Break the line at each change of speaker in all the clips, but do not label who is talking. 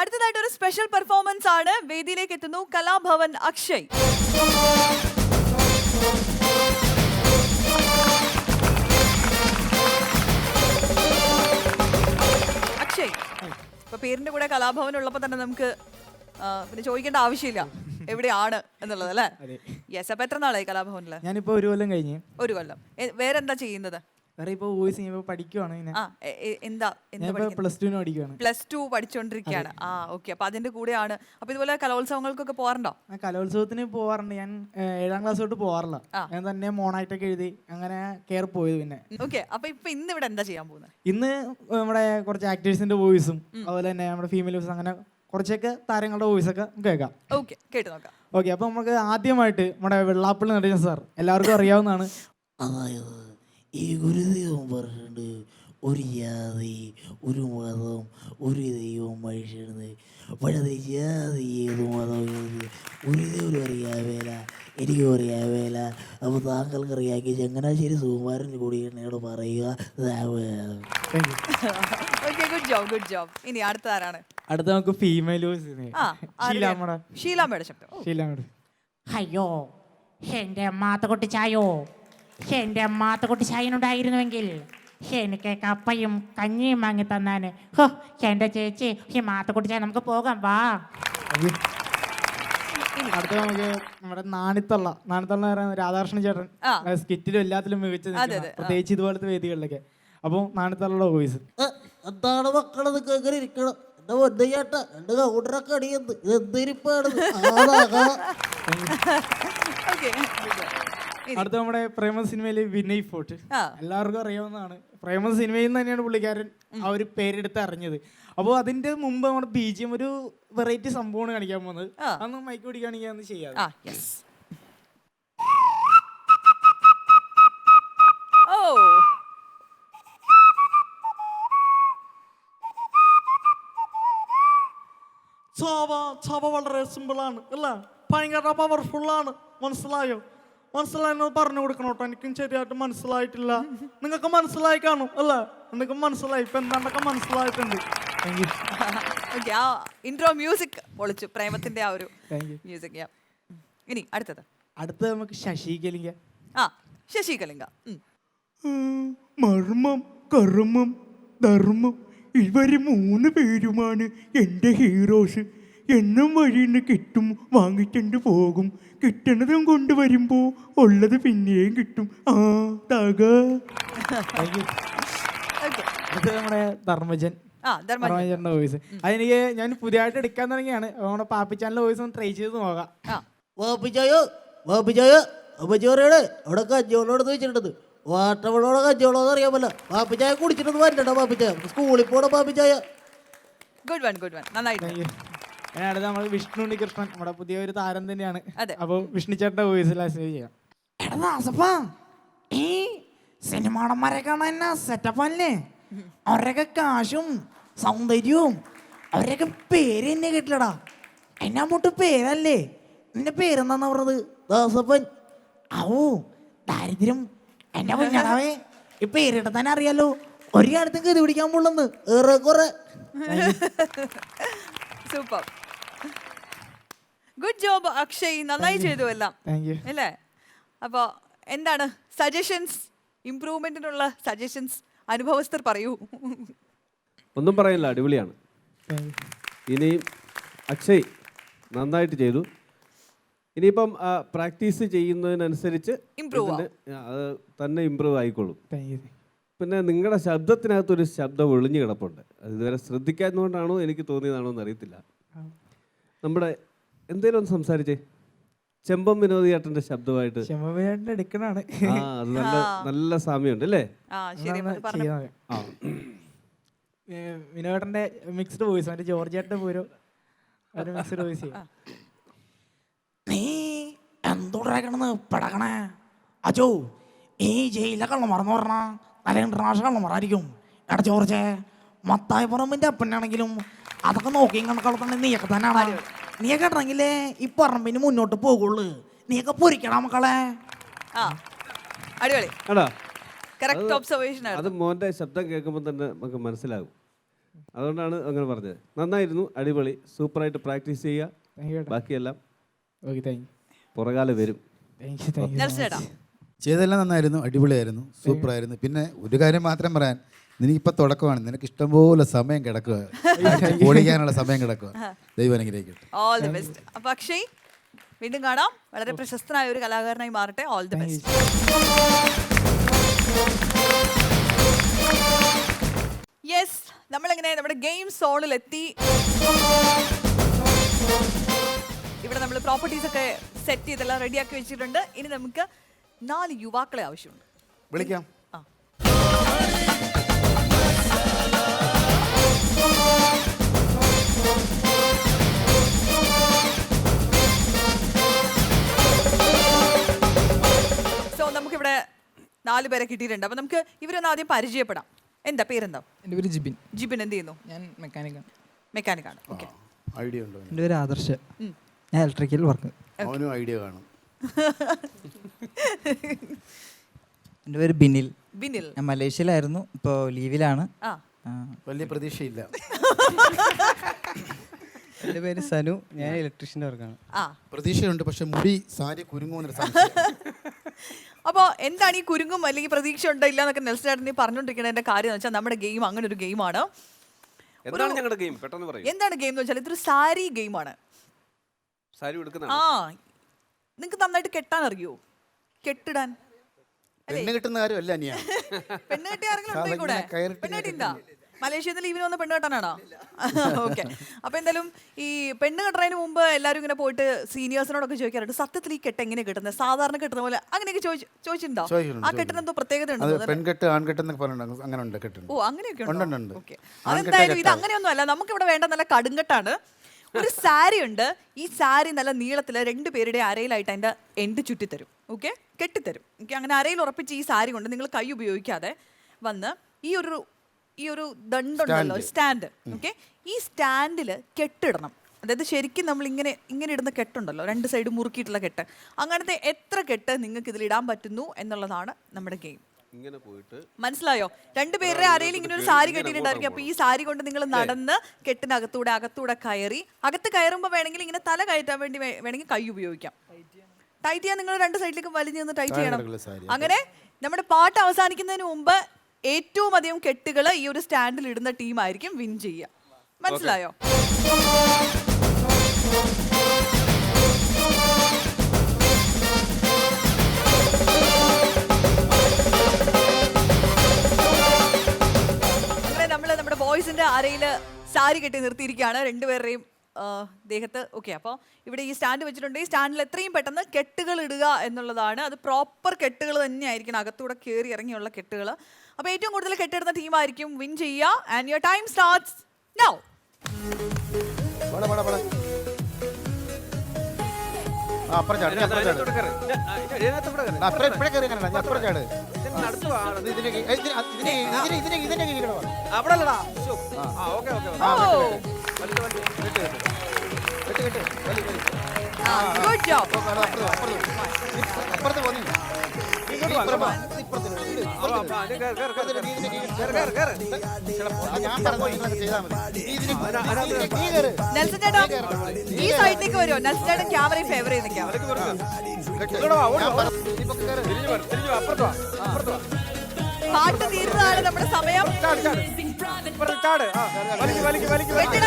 അടുത്തതായിട്ട് ഒരു special performance ആണ്. വേദിയിലേക്ക് എത്തുന്നു കലാഭവൻ അക്ഷയ്. അക്ഷയ്, ഇപ്പൊ പേരിന്റെ കൂടെ കലാഭവൻ ഉള്ളപ്പോ തന്നെ നമുക്ക് പിന്നെ ചോദിക്കേണ്ട ആവശ്യമില്ല എവിടെയാണ് എന്നുള്ളത് അല്ലേ? യെസ്. അപ്പൊ എത്ര നാളായി കലാഭവനില്?
ഞാനിപ്പോ 1 കൊല്ലം കഴിഞ്ഞു.
1 കൊല്ലം. വേറെന്താ ചെയ്യുന്നത്?
വേറെ ഇപ്പൊ വോയിസ് പഠിക്കുവാണ്.
+2 പഠിച്ചോണ്ടിരിക്കുകയാണ്. ഓക്കെ. അപ്പൊ അതിന്റെ കൂടെയാണ്. അപ്പൊ ഇതുപോലെ കലോത്സവങ്ങൾക്കൊക്കെ പോകാറുണ്ടോ?
കലോത്സവത്തിന് പോവാറുണ്ട്. ഞാൻ 7ാം ക്ലാസ് തൊട്ട് പോവാറില്ല. ഞാൻ തന്നെ മോണായിട്ടൊക്കെ എഴുതി അങ്ങനെ കയറി പോയത്. പിന്നെ
ഓക്കെ. അപ്പൊ ഇന്ന് ഇവിടെ എന്താ ചെയ്യാൻ പോകുന്നത്?
ഇന്ന് നമ്മുടെ കുറച്ച് ആക്ടേഴ്സിന്റെ വോയിസും അതുപോലെ തന്നെ നമ്മുടെ ഫീമെയിൽ വോയിസ് അങ്ങനെ കുറച്ചൊക്കെ താരങ്ങളുടെ വോയിസ് ഒക്കെ കേൾക്കാം.
ഓക്കെ, കേട്ട് നോക്കാം.
ഓക്കെ. അപ്പൊ നമുക്ക് ആദ്യമായിട്ട് നമ്മുടെ വെള്ളാപ്പള്ളി നടേശൻ സാർ എല്ലാവർക്കും അറിയാവുന്നതാണ്.
അതായത് ഈ ഗുരുദേവൻ പറഞ്ഞിട്ടുണ്ട്, ഒരു ജാതി, ഒരു മതം, ഒരു ദൈവം മനുഷ്യരുത്. പക്ഷേ ജാതി ഏത് മതം ഏത് ഗുരുദേവനും അറിയാവേല, എനിക്കും അറിയാവേല. അപ്പോൾ താങ്കൾക്ക് അറിയാമെങ്കിൽ ചങ്ങനാശ്ശേരി സുകുമാരൻ കൂടി എന്നോട് പറയുക.
Good job. ഇനി അടുത്ത ആരാണ്?
അടുത്ത നമുക്ക് ഫീമെയിൽ വോയിസ്
ഷീലാമ്മയുടെ ശബ്ദം.
അയ്യോ, എൻ്റെ മാത്തക്കുട്ടി ചായോ, എൻ്റെ മാത്തക്കുട്ടി ചായനുണ്ടായിരുന്നുവെങ്കിൽ എനിക്ക് കപ്പയും കഞ്ഞിയും വാങ്ങി തന്നാന്. ഹോ, എൻ്റെ ചേച്ചി, ഈ മാത്തക്കുട്ടി ചായ നമുക്ക് പോകാം, വാ.
അടുത്ത നമുക്ക് നമ്മുടെ നാണിത്തള്ള രാധാകൃഷ്ണൻ ചേട്ടൻ സ്കിറ്റിലും എല്ലാത്തിലും മികച്ച, പ്രത്യേകിച്ച് ഇതുപോലത്തെ വേദികളിലൊക്കെ. അപ്പോൾ നാണിത്തള്ളയുടെ വോയിസ്.
എന്താണ് മക്കളത് കേൾക്കാൻ ഇരിക്കണം? എൻ്റെ വന്നേട്ട രണ്ട് കൗണ്ടറൊക്കെ അടിയത് എന്തിരിപ്പാണ്.
അടുത്ത നമ്മുടെ പ്രേമ സിനിമയിലെ വിനയ് ഫോർട്ട് എല്ലാവർക്കും അറിയാവുന്നതാണ്. പ്രേമ സിനിമയിൽ നിന്ന് തന്നെയാണ് പുള്ളിക്കാരൻ ആ ഒരു പേരെടുത്ത് അറിഞ്ഞത്. അപ്പോൾ അതിന്റെ മുമ്പ് നമ്മുടെ BGM ഒരു വെറൈറ്റി സംഭവമാണ് കാണിക്കാൻ പോകുന്നത്. അന്ന് മൈക്ക് പിടിക്കുകയാണെങ്കിൽ അന്ന് ചെയ്യാം. ചാവ വളരെ സിമ്പിളാണ് അല്ല, ഭയങ്കര പവർഫുള്ളാണ്. മനസ്സിലായെന്ന് പറഞ്ഞു കൊടുക്കണം കേട്ടോ. എനിക്കും ശരിയായിട്ട് മനസ്സിലായിട്ടില്ല. നിങ്ങൾക്ക് മനസ്സിലായി കാണും അല്ലേ? നിങ്ങൾക്ക് മനസ്സിലായി. ഇപ്പൊ എന്താണ്ടൊക്കെ മനസ്സിലായിട്ടുണ്ട്.
ഇൻട്രോ മ്യൂസിക് പൊളിച്ചു, പ്രേമത്തിന്റെ ആ ഒരു മ്യൂസിക്. ഇനി അടുത്തത്
നമുക്ക് ശശികലിംഗ.
ശശികലിംഗ.
മർമ്മം, കർമ്മം, ധർമ്മം, ഇവര് 3 പേരുമാണ് എൻ്റെ ഹീറോസ്. എന്നും വഴിന്ന് കിട്ടും, വാങ്ങിക്കൊണ്ട് പോകും. കിട്ടണതും കൊണ്ടുവരുമ്പോ ഉള്ളത് പിന്നെയും കിട്ടും.
നമ്മുടെ ധർമ്മജന്റെ വോയിസ്. അതെനിക്ക് ഞാൻ പുതിയതായിട്ട് എടുക്കാൻ തുടങ്ങിയാണ്. നമ്മുടെ പാപ്പിച്ചാന്റെ വോയിസ് ഒന്ന് ട്രൈ ചെയ്ത് നോക്കാം.
അവിടെ കഞ്ഞോളോട് വെച്ചിട്ടത് വാട്ടവളോടെ കഞ്ഞോളോന്ന് അറിയാമല്ലോ. പാപ്പിച്ചായ കുടിച്ചിട്ടൊന്നും വരണ്ടോ? പാപ്പിച്ചായ സ്കൂളിൽ പോണ പാപ്പിച്ചായ.
Good one. നന്നായിട്ട്.
അടുത്ത നമ്മൾ വിഷ്ണു ഉണ്ണികൃഷ്ണൻ, നമ്മുടെ പുതിയ ഒരു താരം തന്നെയാണ്. അപ്പോൾ വിഷ്ണു ചേട്ടന്റെ വോയിസിൽ ചെയ്യാം.
ഈ സിനിമാടന്മാരെ കാണാൻ സെറ്റപ്പ് അല്ലേ? അവരൊക്കെ കാശും സൗന്ദര്യവും അവരൊക്കെ പേര് തന്നെ കേട്ടില്ലടാ. എന്നെ അങ്ങോട്ട് പേരല്ലേ? നിന്റെ പേരെന്താന്ന് പറഞ്ഞത്?
ദാസപ്പൻ.
ദാരിദ്ര്യം എന്നെ കുഞ്ഞാവേ. ഈ പേരിട്ട് തന്നെ അറിയാലോ.
ഒരു കാര്യത്തും കയറി പിടിക്കാൻ പോളെന്ന് ഏറെക്കുറെ.
സൂപ്പർ. ഗുഡ് ജോബ് അക്ഷയ്, നന്നായി ചെയ്തു എല്ലാം അല്ലേ? അപ്പോൾ എന്താണ് സജഷൻസ്, ഇംപ്രൂവ്മെന്റിനുള്ള സജഷൻസ്? അനുഭവസ്ഥർ പറയൂ.
ഒന്നും പറയില്ല, അടിപൊളിയാണ്. ഇനി അക്ഷയ് നന്നായിട്ട് ചെയ്തു. ഇനിയിപ്പം പ്രാക്ടീസ് ചെയ്യുന്നതിനനുസരിച്ച് അത് തന്നെ ഇമ്പ്രൂവ് ആയിക്കോളും. പിന്നെ നിങ്ങളുടെ ശബ്ദത്തിനകത്തൊരു ശബ്ദം ഒളിഞ്ഞു കിടപ്പുണ്ട്. അത് ഇതുവരെ ശ്രദ്ധിക്കാത്തതുകൊണ്ടാണോ എനിക്ക് തോന്നിയതാണോ എന്ന് അറിയത്തില്ല. നമ്മുടെ എന്തേലും ഒന്ന് സംസാരിച്ചേ. ചെമ്പം വിനോദ് ചേട്ടന്റെ ശബ്ദമായിട്ട്
എടുക്കണാണ്.
അത് നല്ല സാമ്യമുണ്ട് അല്ലേ?
വിനോദന്റെ മിക്സ്ഡ് വോയിസ്, മറ്റേ ജോർജേട്ടന്റെ പൂരോ മിക്സ്ഡ് വോയിസ്.
നീ എന്തോടാക്കണെന്ന് പടക്കണേ അജോ? ഈ ജയിലിലെ കള്ളന്മാരെന്ന് പറഞ്ഞാ നല്ല ഇന്റർനാഷണൽ കള്ളന്മാരായിരിക്കും. എടാ ജോർജെ, മത്തായി പറമ്പിന്റെ അപ്പനാണെങ്കിലും അതൊക്കെ നോക്കി കണക്കുള്ള നീയൊക്കെ തന്നെയാണ്. നീയൊക്കെ ഇടണമെങ്കിലേ ഈ പറമ്പിന് മുന്നോട്ട് പോകുള്ളൂ. നീയൊക്കെ പൊരിക്കണം മക്കളെ.
അടിപൊളി.
അത് മോന്റെ ശബ്ദം കേൾക്കുമ്പോൾ തന്നെ നമുക്ക് മനസ്സിലാകും. അതുകൊണ്ടാണ് അങ്ങനെ പറഞ്ഞത്. നന്നായിരുന്നു, അടിപൊളി, സൂപ്പറായിട്ട് പ്രാക്ടീസ് ചെയ്യുക.
താങ്ക് യു ചേട്ടാ.
ബാക്കിയെല്ലാം
ഓക്കെ താങ്ക് യു.
പുറകാലെ വരും.
Thank you thank you
Nelson ചേട്ടാ.
ചെയ്തെല്ലാം നന്നായിരുന്നു, അടിപൊളിയായിരുന്നു, സൂപ്പറായിരുന്നു. പിന്നെ ഒരു കാര്യം മാത്രം പറയാൻ, നിനക്കിപ്പോൾ തുടക്കമാണ്, നിനക്ക് ഇഷ്ടംപോലെ സമയം കിടക്കുക, ഓടിക്കാനുള്ള സമയം കിടക്കുക. ദൈവം അനുഗ്രഹിക്കട്ടെ.
All the best. അപ്പൊ അക്ഷയ്, വീണ്ടും കാണാം. വളരെ പ്രശസ്തനായ ഒരു കലാകാരനായി മാറട്ടെ. All the best. യെസ്, നമ്മളെങ്ങനെ നമ്മുടെ ഗെയിം സോണിൽ എത്തി. ഇവിടെ നമ്മൾ പ്രോപ്പർട്ടീസ് ഒക്കെ സെറ്റ് ചെയ്തെല്ലാം റെഡിയാക്കി വെച്ചിട്ടുണ്ട്. ഇനി നമുക്ക് 4 യുവാക്കളെ ആവശ്യമുണ്ട്.
വിളിക്കാം.
ആ. സോ നമുക്കിവിടെ 4 പേരെ കിട്ടിയിട്ടുണ്ട്. അപ്പൊ നമുക്ക് ഇവരൊന്ന് ആദ്യം പരിചയപ്പെടാം. എന്താ പേരെന്താ?
എൻ്റെ പേര് ജിബിൻ.
ജിബിൻ എന്ത് ചെയ്യുന്നു?
ഞാൻ മെക്കാനിക്കാണ്.
മെക്കാനിക്കാണ്. ഓക്കെ.
ഐഡിയ ഉണ്ടോ?
എൻ്റെ പേര് ആദർശ്. ഞാൻ ഇലക്ട്രിക്കൽ വർക്ക്.
അവനും ഐഡിയ കാണും.
എൻ്റെ പേര് ബിനിൽ.
ബിനിൽ.
ഞാൻ മലേഷ്യയിലായിരുന്നു, ഇപ്പോൾ ലീവിലാണ്.
ആ.
വലിയ പ്രതീക്ഷയില്ല.
എൻ്റെ പേര് സനു. ഞാൻ ഇലക്ട്രീഷ്യൻ്റെ വർക്കാണ്.
ആ.
പ്രതീക്ഷയുണ്ട്, പക്ഷെ മുടി സാരി കുരുങ്ങുമെന്നൊരു സംശയം.
അപ്പോ എന്താണ് ഈ കുരുങ്ങും അല്ലെങ്കിൽ പ്രതീക്ഷ ഉണ്ടോ ഇല്ല എന്നൊക്കെ നെൽസൺ ചേട്ടൻ പറഞ്ഞുകൊണ്ടിരിക്കുന്നതിന്റെ കാര്യം എന്ന് വെച്ചാൽ നമ്മുടെ ഗെയിം അങ്ങനെ ഒരു ഗെയിമാണ്.
എന്താണ് ഞങ്ങളുടെ ഗെയിം? പെട്ടെന്ന് പറയും.
എന്താണ് ഗെയിം എന്ന് വെച്ചാൽ ഇതൊരു സാരി ഗെയിമാണ്.
സാരി എടുക്കുന്ന
ആ, നിങ്ങൾക്ക് നന്നായിട്ട് കെട്ടാൻ അറിയോ? കെട്ടിടാൻ
പെണ്ണ് കിട്ടുന്ന കാര്യമല്ല അനിയ.
പെണ്ണ് കെട്ടിയ ആരെങ്കിലും ഉണ്ടോ കൂടെ? പെണ്ണ് കെട്ടിണ്ടാ? മലേഷ്യയിൽ ലീവിന് വന്ന് പെണ്ണ് കെട്ടാനാണോ? ഓക്കെ. അപ്പൊ എന്തായാലും ഈ പെണ്ണ് കെട്ടുന്നതിന് മുമ്പ് എല്ലാവരും ഇങ്ങനെ പോയിട്ട് സീനിയേഴ്സിനോടൊക്കെ ചോദിക്കാറുണ്ട്, സത്യത്തിൽ ഈ കെട്ട് എങ്ങനെ കിട്ടുന്നത്, സാധാരണ കെട്ടുന്ന പോലെ അങ്ങനെയൊക്കെ ചോദിച്ചിട്ടുണ്ടോ? ആ കെട്ടിന് എന്തോ പ്രത്യേകത ഉണ്ടോ?
പെൺകെട്ട് ആൺകെട്ടെന്നൊക്കെ പറഞ്ഞിട്ടുണ്ട്, അങ്ങനെ ഉണ്ട് കെട്ടുണ്ട്.
ഓ, അങ്ങനെയൊക്കെ
ഉണ്ട്.
ഓക്കെ. അതെന്തായാലും ഇത് അങ്ങനെയൊന്നും അല്ല. നമുക്ക് ഇവിടെ വേണ്ട നല്ല കടുങ്കെട്ടാണ്. ഒരു സാരി ഉണ്ട്. ഈ സാരി നല്ല നീളത്തിൽ 2 പേരുടെ അരയിലായിട്ട് അതിന്റെ എൻഡ് ചുറ്റിത്തരും. ഓക്കെ, കെട്ടിത്തരും. ഓക്കെ, അങ്ങനെ അരയിൽ ഉറപ്പിച്ച് ഈ സാരി കൊണ്ട് നിങ്ങൾ കൈ ഉപയോഗിക്കാതെ വന്ന് ഈ ഒരു ദണ്ടുണ്ടല്ലോ, സ്റ്റാൻഡ്. ഓക്കെ, ഈ സ്റ്റാൻഡിൽ കെട്ടിടണം. അതായത് ശരിക്കും നമ്മൾ ഇങ്ങനെ ഇടുന്ന കെട്ടുണ്ടല്ലോ, 2 സൈഡ് മുറുക്കിയിട്ടുള്ള കെട്ട്. അങ്ങനത്തെ എത്ര കെട്ട് നിങ്ങൾക്ക് ഇതിൽ ഇടാൻ പറ്റുന്നു എന്നുള്ളതാണ് നമ്മുടെ ഗെയിം.
ഇങ്ങനെ പോയിട്ട്
മനസ്സിലായോ? 2 പേരുടെ അരയിൽ ഇങ്ങനെ ഒരു സാരി കെട്ടിയിട്ടുണ്ടായിരിക്കും. അപ്പൊ ഈ സാരി കൊണ്ട് നിങ്ങൾ നടന്ന് കെട്ടിനകത്തൂടെ കയറി, അകത്ത് കയറുമ്പോൾ വേണമെങ്കിൽ ഇങ്ങനെ തല കയറ്റാൻ വേണ്ടി വേണമെങ്കിൽ കൈ ഉപയോഗിക്കാം. ടൈറ്റ് ചെയ്യാൻ നിങ്ങൾ 2 സൈഡിലേക്ക് വലിഞ്ഞു നിന്ന് ടൈറ്റ് ചെയ്യണം. അങ്ങനെ നമ്മുടെ പാട്ട് അവസാനിക്കുന്നതിന് മുമ്പ് ഏറ്റവും അധികം കെട്ടുകൾ ഈ ഒരു സ്റ്റാൻഡിൽ ഇടുന്ന ടീമായിരിക്കും വിൻ ചെയ്യുക. മനസ്സിലായോ? അങ്ങനെ നമ്മുടെ ബോയ്സിന്റെ അരയില് സാരി കെട്ടി നിർത്തിയിരിക്കുകയാണ് 2 പേരുടെയും ദേഹത്ത്. ഓക്കെ, അപ്പോൾ ഇവിടെ ഈ സ്റ്റാൻഡ് വെച്ചിട്ടുണ്ട്. ഈ സ്റ്റാൻഡിൽ എത്രയും പെട്ടെന്ന് കെട്ടുകൾ ഇടുക എന്നുള്ളതാണ്. അത് പ്രോപ്പർ കെട്ടുകൾ തന്നെയായിരിക്കണം, അകത്തൂടെ കയറി ഇറങ്ങിയുള്ള കെട്ടുകൾ. അപ്പോൾ ഏറ്റവും കൂടുതൽ കെട്ടിടുന്ന ടീമായിരിക്കും വിൻ ചെയ്യുക. And your time starts now. Good job. Nelson ചേട്ടാ ഈ സൈഡിലേക്ക് വരുമോ? നെൽസൺ ചേട്ടൻ ക്യാമറയിൽ ഫേവർ ചെയ്ത് നിൽക്കാം. പാട്ട് തീരുന്നതാണ് നമ്മുടെ സമയം.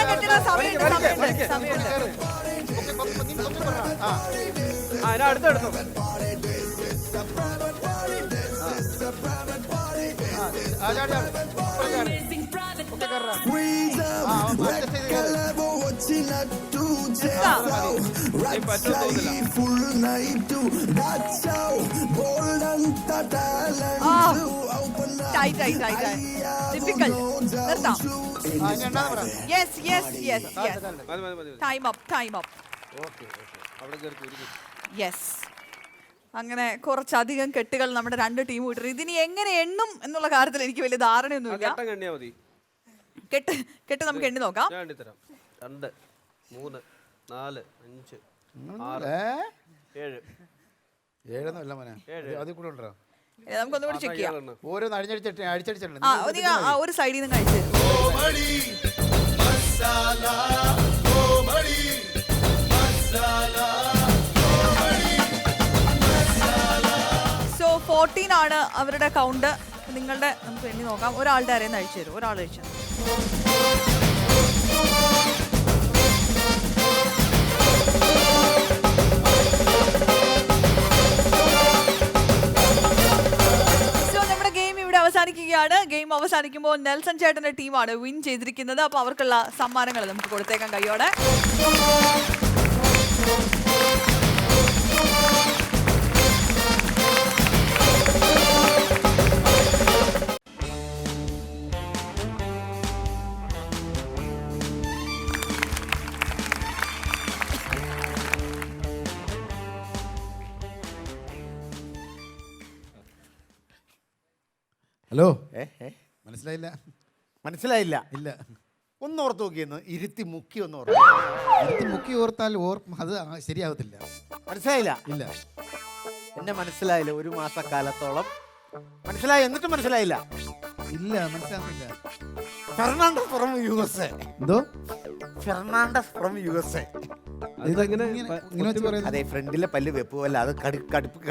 കെട്ടിട സമയമുണ്ട്. അങ്ങനെ കുറച്ചധികം കെട്ടുകൾ നമ്മുടെ 2 ടീം വിട്ടു. ഇതിനി എങ്ങനെ എണ്ണും എന്നുള്ള കാര്യത്തിൽ എനിക്ക് വലിയ ധാരണയൊന്നുമില്ല. കെട്ട് നമുക്ക് എണ്ണി നോക്കാം.
2 3 4 5 6 7
7 അതിൽ കൂടെ ഉണ്ടോ?
നമുക്കൊന്നുകൂടി ചെക്ക് ചെയ്യാം.
ഓരോന്ന് അടിച്ചടിച്ചിട്ടുണ്ട്
ആ നിങ്ങൾ ആ ഒരു സൈഡിൽ നിന്ന് കഴിച്ചു സോ 14 ആണ് അവരുടെ കൗണ്ട്. നിങ്ങളുടെ നമുക്ക് എണ്ണി നോക്കാം. ഒരാളുടെ അരയിൽ നിന്ന് അഴിച്ചു തരും. ഒരാൾ അഴിച്ചു തരും. അവസാനിക്കുകയാണ്. ഗെയിം അവസാനിക്കുമ്പോൾ നെൽസൺ ചേട്ടന്റെ ടീമാണ് വിൻ ചെയ്തിരിക്കുന്നത്. അപ്പോൾ അവർക്കുള്ള സമ്മാനങ്ങൾ നമുക്ക് കൊടുത്തേക്കാം കൈയോടെ.
ഹലോ മനസ്സിലായില്ല?
മനസ്സിലായില്ല.
ഇല്ല.
ഒന്ന് ഓർത്ത് നോക്കിയെന്ന് ഇരുത്തി മുക്കി ഒന്ന് ഓർത്ത്
മുക്കി ഓർത്താൽ അത് ശരിയാവത്തില്ല.
മനസ്സിലായില്ല?
ഇല്ല.
എന്നെ മനസ്സിലായില്ല. ഒരു മാസക്കാലത്തോളം മനസ്സിലായി, എന്നിട്ട് മനസ്സിലായില്ല.
ഇല്ല, മനസ്സിലാവുന്നില്ല.
Fernandez from USA.
എന്തോ
ഫെർണാണ്ടസ് ഫ്രം USA. അതെ, ഫ്രണ്ടിലെ പല്ല് വെപ്പ് പോലെ അത്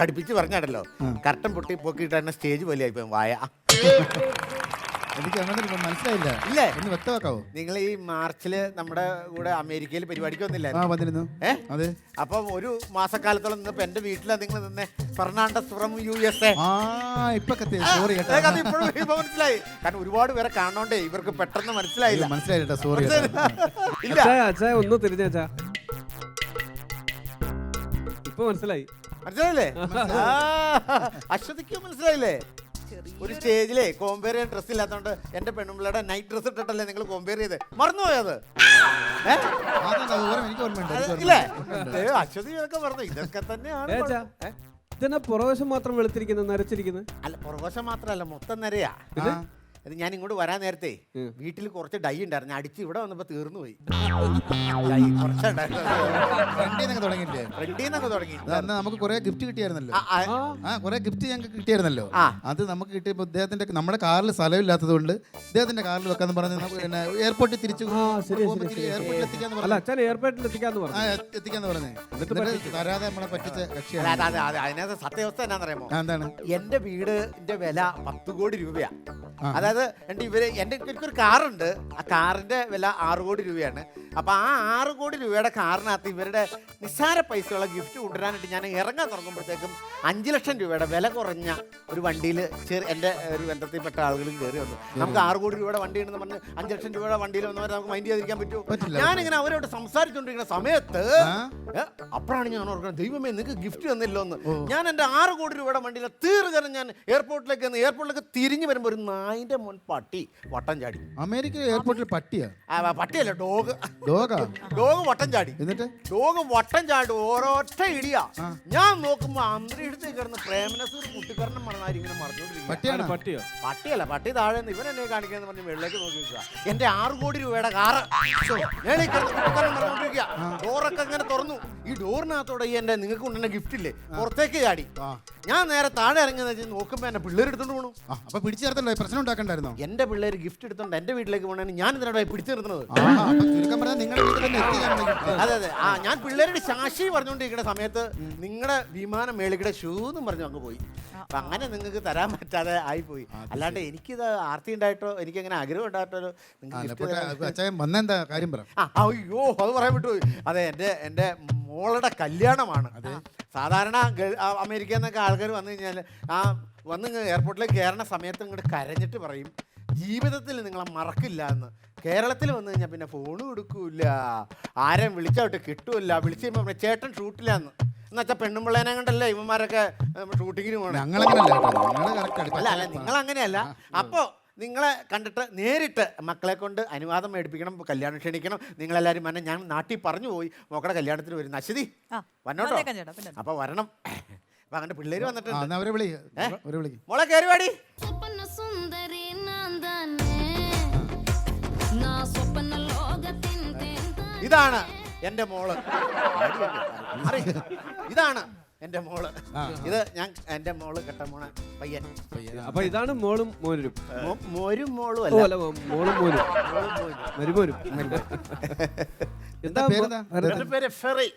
കടുപ്പിച്ച് പറഞ്ഞാണല്ലോ. കർട്ടൻ പൊട്ടി പൊക്കിയിട്ടാണ് സ്റ്റേജ് പോലെ ആയിപ്പോ വായ.
എനിക്ക് അങ്ങനെ മനസ്സിലായില്ല.
ഇല്ലേ?
ഒന്ന് വ്യക്തമാക്കാവോ?
നിങ്ങൾ ഈ മാർച്ചില് നമ്മുടെ കൂടെ അമേരിക്കയിൽ പരിപാടിക്ക് വന്നില്ല?
വന്നിരുന്നു. അതെ.
അപ്പം ഒരു മാസക്കാലത്തോളം നിന്നപ്പോ എന്റെ വീട്ടിലാ നിങ്ങൾ നിന്നെ. Fernandez from USA. ഇപ്പൊ മനസ്സിലായി. കാരണം ഒരുപാട് പേരെ കാണോണ്ടേ ഇവർക്ക് പെട്ടെന്ന് മനസ്സിലായില്ല.
മനസ്സിലായില്ല. സോറി.
അച്ഛാ ഒന്ന് തിരിഞ്ഞാ. ഇപ്പൊ മനസ്സിലായി.
മനസ്സിലായില്ലേ? അശ്വതിക്ക് മനസ്സിലായില്ലേ? ഒരു സ്റ്റേജിലെ കോമ്പയർ ചെയ്യാൻ ഡ്രസ് ഇല്ലാത്തോണ്ട് എന്റെ പെണ്ണുമ്പിള്ളയുടെ നൈറ്റ് ഡ്രസ് ഇട്ടിട്ടല്ലേ നിങ്ങൾ കോമ്പയർ ചെയ്ത് മറന്നുപോയത്? ഇല്ലേ? അശ്വതി ഇതൊക്കെ പറഞ്ഞു. ഇതൊക്കെ തന്നെയാണ്.
ഇതെന്നാ പുറവശം മാത്രം വെളുത്തിരിക്കുന്നത്, നരച്ചിരിക്കുന്നത്?
അല്ല, പുറവശം മാത്രല്ല, മൊത്തം നരയാ. ഞാൻ ഇങ്ങോട്ട് വരാൻ നേരത്തെ വീട്ടിൽ കുറച്ച് ഡൈ ഉണ്ടായിരുന്നു. അടിച്ച് ഇവിടെ വന്നപ്പോ തീർന്നു പോയി.
നമുക്ക് കുറെ ഗിഫ്റ്റ് കിട്ടിയായിരുന്നല്ലോ. കുറെ ഗിഫ്റ്റ് ഞങ്ങൾക്ക് കിട്ടിയായിരുന്നല്ലോ. അത് നമുക്ക് കിട്ടിയപ്പോ ഇദ്ദേഹത്തിന്റെ നമ്മുടെ കാറിൽ സ്ഥലമില്ലാത്തത് കൊണ്ട് ഇദ്ദേഹത്തിന്റെ കാറിൽ വെക്കാന്ന് പറഞ്ഞ് എയർപോർട്ടിൽ തിരിച്ചു എത്തിക്കാന്ന് പറഞ്ഞു. തരാതെ നമ്മളെ പറ്റിച്ച കക്ഷിയാണ്.
അതിനകത്ത് സത്യാവസ്ഥ എന്നാന്നറിയാമോ?
എന്താണ്?
എന്റെ വീടിന്റെ വില 10 കോടി രൂപയാ. അതായത് എനിക്കൊരു കാറുണ്ട്. ആ കാറിന്റെ വില 6 കോടി രൂപയാണ്. അപ്പൊ ആ 6 കോടി രൂപയുടെ കാറിനകത്ത് ഇവരുടെ നിസ്സാര പൈസയുള്ള ഗിഫ്റ്റ് കൊണ്ടുവരാനായിട്ട് ഞാൻ ഇറങ്ങാൻ തുടങ്ങുമ്പോഴത്തേക്കും 5 ലക്ഷം രൂപയുടെ വില കുറഞ്ഞ ഒരു വണ്ടിയിൽ എൻ്റെ ഒരു ബന്ധത്തിൽപ്പെട്ട ആളുകളും കയറി വന്നു. നമുക്ക് 6 കോടി രൂപയുടെ വണ്ടി ഉണ്ടെന്ന് പറഞ്ഞ് 5 ലക്ഷം രൂപയുടെ വണ്ടിയിൽ വന്നവരെ നമുക്ക് മൈൻഡ് ചെയ്തിരിക്കാൻ പറ്റുമോ? ഞാനിങ്ങനെ അവരോട് സംസാരിച്ചുകൊണ്ടിരിക്കുന്ന സമയത്ത് അപ്പോഴാണ് ഞാൻ ഓർക്കുന്നത്, ദൈവമേ നിങ്ങൾക്ക് ഗിഫ്റ്റ് തന്നില്ലോ എന്ന്. ഞാൻ എൻ്റെ 6 കോടി രൂപയുടെ വണ്ടിയിൽ തീർച്ചയായും ഞാൻ എയർപോർട്ടിലേക്ക് തിരിഞ്ഞു വരുമ്പോൾ ഒരു നായിന്റെ മുൻ പട്ടി വട്ടം ചാടി.
അമേരിക്ക എയർപോർട്ടിൽ
പട്ടിയല്ല, ഡോഗ് വട്ടം ചാടി.
എന്നിട്ട്
ഡോഗ് വട്ടം ചാടി ഓരോറ്റ ഇടിയാ. ഞാൻ നോക്കുമ്പോ അന്തരീക്ഷത്തിൽ കിടന്ന് പ്രേമനസൂർ കുട്ടിക്കരണം മണനാരി ഇങ്ങനെ മറിഞ്ഞോണ്ടിരിക്കും. പട്ടിയല്ല, പട്ടി താഴെ ഇവൻ എന്നെ കാണിക്കാന്ന് പറഞ്ഞ് വെള്ളേക്ക് നോക്കി വെക്കുക. എന്റെ 6 കോടി രൂപയുടെ കാറ് മറിഞ്ഞോണ്ടിരിക്കുക. ഡോറൊക്കെ ഇങ്ങനെ തുറന്നു. ഈ ഡോറിനകത്തോടെ ഈ എന്റെ നിങ്ങൾക്ക് കൊണ്ടുവന്ന ഗിഫ്റ്റ് ഇല്ലേ പുറത്തേക്ക് ചാടി. ഞാൻ നേരെ താഴെ ഇറങ്ങി നോക്കുമ്പോ എന്നെ പിള്ളേർ എടുത്തോണ്ട് പോകണു.
അപ്പൊ പിടിച്ചു ചേർത്തല്ലോ, പ്രശ്നം ഉണ്ടാക്കണ്ടായിരുന്നോ?
എന്റെ പിള്ളേർ ഗിഫ്റ്റ് എടുത്തോണ്ട് എന്റെ വീട്ടിലേക്ക് പോകണേ ഞാൻ ഇതിനോട് പിടിച്ചു നിർത്തുന്നത്. അതെ അതെ. ഞാൻ പിള്ളേരുടെ ശാശി പറഞ്ഞുകൊണ്ടിരിക്കുന്ന സമയത്ത് നിങ്ങളുടെ വിമാനം മേളിക്കടെ ഷൂ എന്നും പറഞ്ഞു അങ്ങ് പോയി. അപ്പൊ അങ്ങനെ നിങ്ങൾക്ക് തരാൻ പറ്റാതെ ആയിപ്പോയി. അല്ലാണ്ട് എനിക്കിത് ആർത്തി ഉണ്ടായിട്ടോ എനിക്കങ്ങനെ ആഗ്രഹം ഉണ്ടായിട്ടോ അയ്യോ അത് പറയാൻ വിട്ടുപോയി. അതെ, എൻ്റെ മോളുടെ കല്യാണമാണ്. സാധാരണ അമേരിക്കയിൽ നിന്നൊക്കെ ആൾക്കാർ വന്നു കഴിഞ്ഞാൽ വന്ന് എയർപോർട്ടിലേക്ക് കയറുന്ന സമയത്ത് ഇങ്ങോട്ട് കരഞ്ഞിട്ട് പറയും ജീവിതത്തിൽ നിങ്ങളെ മറക്കില്ല എന്ന്. കേരളത്തിൽ വന്നു കഴിഞ്ഞാൽ പിന്നെ ഫോൺ കൊടുക്കൂല, ആരെയും വിളിച്ചോട്ട് കിട്ടൂല. വിളിച്ച് കഴിയുമ്പോൾ ചേട്ടൻ ഷൂട്ടില്ലാന്ന് എന്നുവെച്ചാൽ പെണ്ണുമ്പിള്ളേനെ കണ്ടല്ലേ ഇവന്മാരൊക്കെ ഷൂട്ടിങ്ങിന് പോകണം. അല്ല അല്ല, നിങ്ങൾ അങ്ങനെയല്ല. അപ്പോൾ നിങ്ങളെ കണ്ടിട്ട് നേരിട്ട് മക്കളെ കൊണ്ട് അനുവാദം മേടിപ്പിക്കണം, കല്യാണം ക്ഷണിക്കണം. നിങ്ങളെല്ലാവരും വന്നെ. ഞാൻ നാട്ടിൽ പറഞ്ഞു പോയി മക്കളുടെ കല്യാണത്തിന് വരുന്ന അശ്വതി വന്നോട്ടോ. അപ്പൊ വരണം. അപ്പൊ അങ്ങനെ പിള്ളേര് വന്നിട്ടുണ്ട്. മോളെ കയറിവാടി. ഇതാണ് എന്റെ മോള്. ഇതാണ് എൻ്റെ മോള്. ഇത് ഞാൻ എൻ്റെ മോള് കെട്ട മോണ പയ്യൻ.
അപ്പൊ ഇതാണ് മോളും മോനും.
മോരും മോളും
ഓ,
അല്ല.
അല്ല, മോളും മോനും മരുമോനും.
എന്താ പേരെന്താ?
എൻ്റെ പേര് ഫെറി.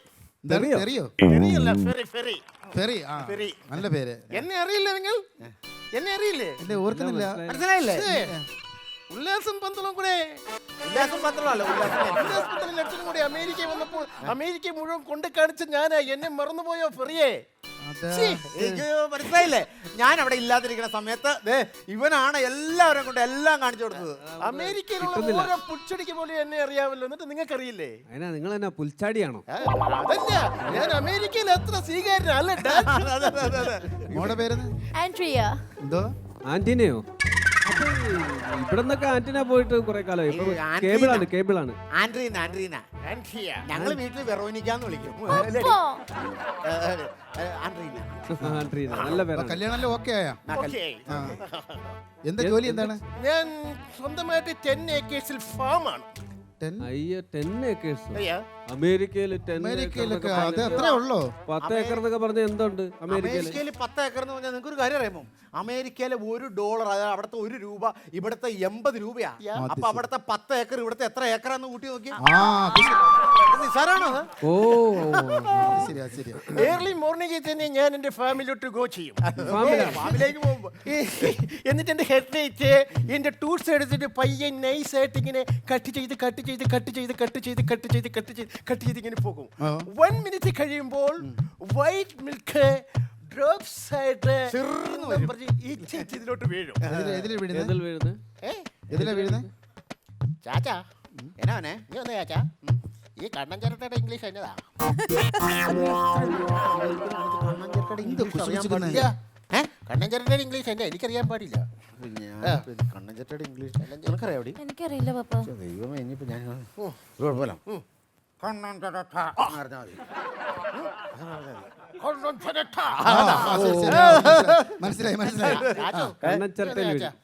തെറിയോ?
ഫെറിയല്ല, ഫെറി ഫെറി
ഫെറി. ആ,
ഫെറി.
നല്ല പേര്.
എന്നെ അറിയില്ല നിങ്ങൾ? എന്നെ അറിയില്ലേ?
എന്നെ ഓർക്കുന്നില്ല.
മനസ്സിലായില്ലേ? ഉല്ലാസം പന്തളം കൂടെ ഉല്ലാസം പന്തളമല്ല ഉല്ലാസം പന്തളം ലക്ഷണം കൂടെ അമേരിക്ക വന്നപ്പോൾ അമേരിക്ക മുഴുവൻ കൊണ്ട് കാണിച്ച ഞാനാ. എന്നെ മറന്നുപോയോ ഫെറിയെ? മനസ്സിലായില്ലേ? ഞാൻ അവിടെ ഇല്ലാതിരിക്കുന്ന സമയത്ത് ഇവനാണ് എല്ലാവരും കൊണ്ട് എല്ലാം കാണിച്ചു കൊടുത്തത്. അമേരിക്കയിലുള്ള ഓരോ പുച്ചടിക്ക് പോലും എന്നെ അറിയാമല്ലോ. എന്നിട്ട് നിങ്ങൾക്ക് അറിയില്ലേ?
അതിനാ നിങ്ങൾ എന്നാ പുൽച്ചാടിയാണോ?
അതല്ല, ഞാൻ അമേരിക്കയിൽ എത്ര സ്വീകാര്യനല്ല.
മോളുടെ പേര്
ആൻഡ്രിയ.
എന്തോ?
ആന്റിനെയോ? അപ്പൊ ഇവിടെ നിന്നൊക്കെ ആന്റിന പോയിട്ട് കുറെ കാലമായി. ഇപ്പൊ കേബിളാണ്.
ആൻഡ്രീന ഞങ്ങള് വീട്ടിൽ വെറോനിക്കാന്ന് വിളിക്കും.
അപ്പോ
ആൻഡ്രീന
നല്ല പേരാണ്.
കല്യാണം ഓക്കെ ആയാ?
ഓക്കേ.
എന്താ ജോലി എന്താണ്?
ഞാൻ സ്വന്തമായിട്ട് 10 ഏക്കേഴ്സിൽ ഫാമാണ്.
അയ്യോ, 10 acres.
അയ്യാ,
അമേരിക്കയിൽ 10
അമേരിക്കയിലൊക്കെ അത് അത്രേ ഉള്ളോ?
10 ഏക്കർ എന്നൊക്കെ പറഞ്ഞ എന്തുണ്ട് അമേരിക്കയിൽ?
അമേരിക്കയിൽ 10 ഏക്കർ എന്ന് പറഞ്ഞാൽ നിങ്ങൾക്ക് ഒരു കാര്യം അറിയാമോ? അമേരിക്കയിലെ $1, അതായത് അവിടുത്തെ $1 ഇവിടുത്തെ 80 രൂപയാ. അപ്പൊ അവിടുത്തെ 10 ഏക്കർ ഇവിടുത്തെ എത്ര ഏക്കറാന്ന് കൂട്ടി നോക്കി. നിസാരാണോ അത്?
ഓ,
ശരിയാ ശരിയാ.
ഏർലി മോർണിംഗിൽ തന്നെ ഞാൻ എന്റെ ഫാമിലിയോട്ട് ഗോ ചെയ്യും. ഫാമിലേക്ക് പോകുമ്പോ എന്നിട്ട് എന്റെ ഹെഡ് ലൈറ്റ് എന്റെ ടൂൾസ് എടുത്തിട്ട് പയ്യെ നൈസ് ആയിട്ട് ഇങ്ങനെ കട്ട് ചെയ്ത് ഇങ്ങനെ പോകും. 1 മിനിറ്റ് കഴിയുമ്പോൾ വൈറ്റ് മിൽക്ക് ഡ്രോപ്സ് ആയിട്ട് ഇതിലോട്ട് വീഴും.
എതിലാ വീഴുന്നത്?
ചാച്ചാ എന്നാ നീ വന്നേ ചാച്ചാ. ഈ കണ്ണൻ ചേട്ടയുടെ ഇംഗ്ലീഷ് എന്നതാ? കണ്ണൻ ചേട്ടയുടെ ഇംഗ്ലീഷ് എന്നെ എനിക്കറിയാൻ പാടില്ല. കണ്ണൻ ചേട്ടയുടെ ഇംഗ്ലീഷ് നിനക്കറിയാം?
എനിക്കറിയില്ല പപ്പ.
ദൈവമേ, ഇനിയിപ്പോ ഞാൻ കുഴപ്പമില്ല. കണ്ണൻ ചേട്ടാ
മനസ്സിലായി.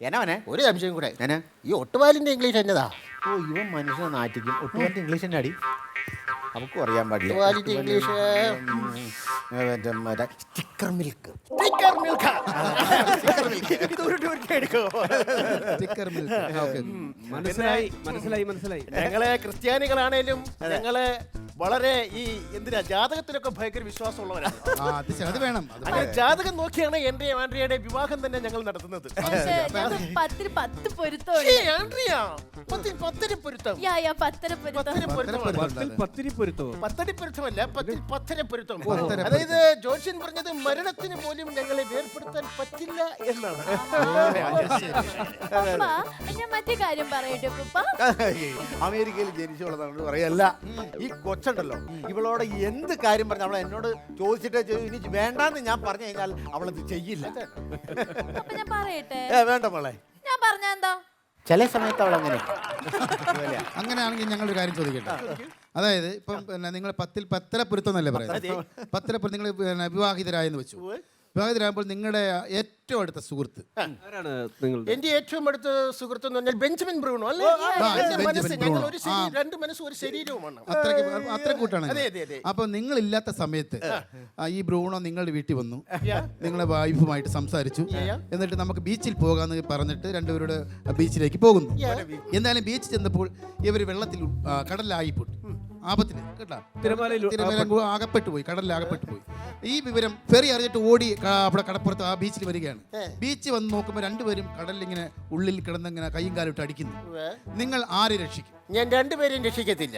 എന്നാ ഒരു സംശയം കൂടെ. ഞാൻ ഈ ഒട്ടുപാലിന്റെ ഇംഗ്ലീഷ് എന്നതാ? ഓ, ഇവൻ മനുഷ്യനെ നാറ്റിക്കും. ഒട്ടുപാലിന്റെ ഇംഗ്ലീഷ് തന്നെ അടി നമുക്കും അറിയാൻ പാടില്ല. ഒട്ടുപാലിന്റെ ഇംഗ്ലീഷ് സ്റ്റിക്കർ മിൽക്ക്.
മനസ്സിലായി.
ഞങ്ങളെ ക്രിസ്ത്യാനികളാണേലും ഞങ്ങള് വളരെ ഈ എന്തിനാ ജാതകത്തിലൊക്കെ ഭയങ്കര വിശ്വാസമുള്ളവരാണ്.
അത് വേണം.
അങ്ങനെ ജാതകം നോക്കിയാണ് എന്റെ ആൻഡ്രിയയുടെ വിവാഹം തന്നെ ഞങ്ങൾ നടത്തുന്നത്.
10 പൊരുത്തം.
അതായത് ജോത്സ്യൻ പറഞ്ഞത് മരണത്തിന് പോലും ഞങ്ങളെ വേർപെടുത്താൻ പറ്റില്ല എന്നാണ്.
ഞാൻ മറ്റേ കാര്യം പറയട്ടെ പപ്പ.
അമേരിക്കയിൽ ജനിച്ചുള്ളതാണ് പറയല്ല. ഈ കൊച്ചുണ്ടല്ലോ, ഇവളോട് എന്ത് കാര്യം പറഞ്ഞ അവളെ എന്നോട് ചോദിച്ചിട്ട് ഇനി വേണ്ടാന്ന് ഞാൻ പറഞ്ഞു കഴിഞ്ഞാൽ അവളത് ചെയ്യില്ല.
ഞാൻ പറയട്ടെ?
വേണ്ട മോളെ.
ഞാൻ പറഞ്ഞ എന്താ?
ചില സമയത്ത് അവൾ
അങ്ങനെയാണെങ്കിൽ ഞങ്ങളൊരു കാര്യം ചോദിക്കട്ടെ. അതായത് ഇപ്പം പിന്നെ നിങ്ങൾ 10 പൊരുത്തം എന്നല്ലേ പറയുന്നത്? 10 പൊരുത്തം നിങ്ങൾ വിവാഹിതരായെന്ന് വെച്ചു. വിവാഹിതരാകുമ്പോൾ നിങ്ങളുടെ ഏറ്റവും അടുത്ത സുഹൃത്ത്
എന്റെ ഏറ്റവും അടുത്ത സുഹൃത്ത് എന്ന് പറഞ്ഞാൽ ബെഞ്ചമിൻ ബ്രൂണോ അല്ലേ? ഞങ്ങൾ ഒരു രണ്ട് മനസ്സും ഒരു ശരീരവുമാണ്.
അത്ര കൂട്ടാണ്. അപ്പൊ നിങ്ങൾ ഇല്ലാത്ത സമയത്ത് ഈ ബ്രൂണോ നിങ്ങളുടെ വീട്ടിൽ വന്നു, നിങ്ങളെ വൈഫുമായിട്ട് സംസാരിച്ചു. എന്നിട്ട് നമുക്ക് ബീച്ചിൽ പോകാന്ന് പറഞ്ഞിട്ട് രണ്ടുപേരുടെ ബീച്ചിലേക്ക് പോകുന്നു. എന്തായാലും ബീച്ചിൽ ചെന്നപ്പോൾ ഇവർ വെള്ളത്തിൽ കടലിലായിപ്പോയി. ആപത്തിന് കേട്ടാ, തിരമാല അകപ്പെട്ടു പോയി, കടലിൽ അകപ്പെട്ടു പോയി. ഈ വിവരം ഫെറി അറിഞ്ഞിട്ട് ഓടി അവിടെ കടപ്പുറത്ത് ആ ബീച്ചിൽ വരികയാണ്. ബീച്ച് വന്ന് നോക്കുമ്പോൾ രണ്ടുപേരും കടലിൽ ഇങ്ങനെ ഉള്ളിൽ കിടന്നിങ്ങനെ കൈയും കാലും ഇട്ട് അടിക്കുന്നു. നിങ്ങൾ ആരെ രക്ഷിക്കും?
ഞാൻ രണ്ടുപേരെയും രക്ഷിക്കത്തില്ല.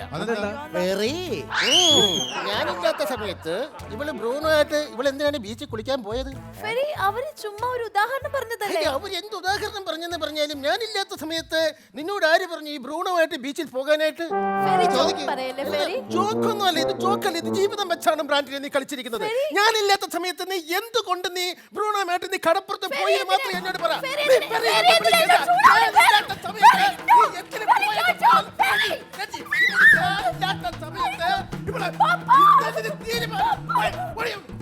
ഞാനില്ലാത്ത സമയത്ത് ഇവള് ബ്രൂണോ ആയിട്ട് ഇവളെന്തിനാണ് ബീച്ചിൽ കുളിക്കാൻ പോയത്?
അവര് ചുമ്മാ ഒരു ഉദാഹരണം പറഞ്ഞതല്ലേ.
അവർ എന്ത് ഉദാഹരണം പറഞ്ഞെന്ന് പറഞ്ഞാലും ഞാനില്ലാത്ത സമയത്ത് നിന്നോട് ആര് പറഞ്ഞു ഈ ബ്രൂണോ ആയിട്ട് ബീച്ചിൽ പോകാനായിട്ട്? ജോക്കൊന്നും അല്ല ഇത്, ജോക്കല്ല ഇത്, ജീവിതം വെച്ചാണ് ബ്രാൻഡിനെ നീ കളിച്ചിരിക്കുന്നത്. ഞാനില്ലാത്ത സമയത്ത് നീ എന്തുകൊണ്ട് നീ ബ്രൂണോമായിട്ട് നീ കടപ്പുറത്ത് പോയി മാത്രം എന്നോട് പറ.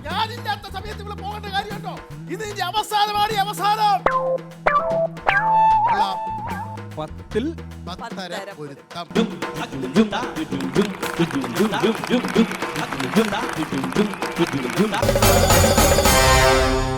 ഞാനില്ലാത്ത സമയത്ത് ഇവിടെ പോകേണ്ട കാര്യമുണ്ടോ? ഇത് അവസാനമാണ് അവസാനം.
10-ൽ
10 പൊരുത്തം.
Dum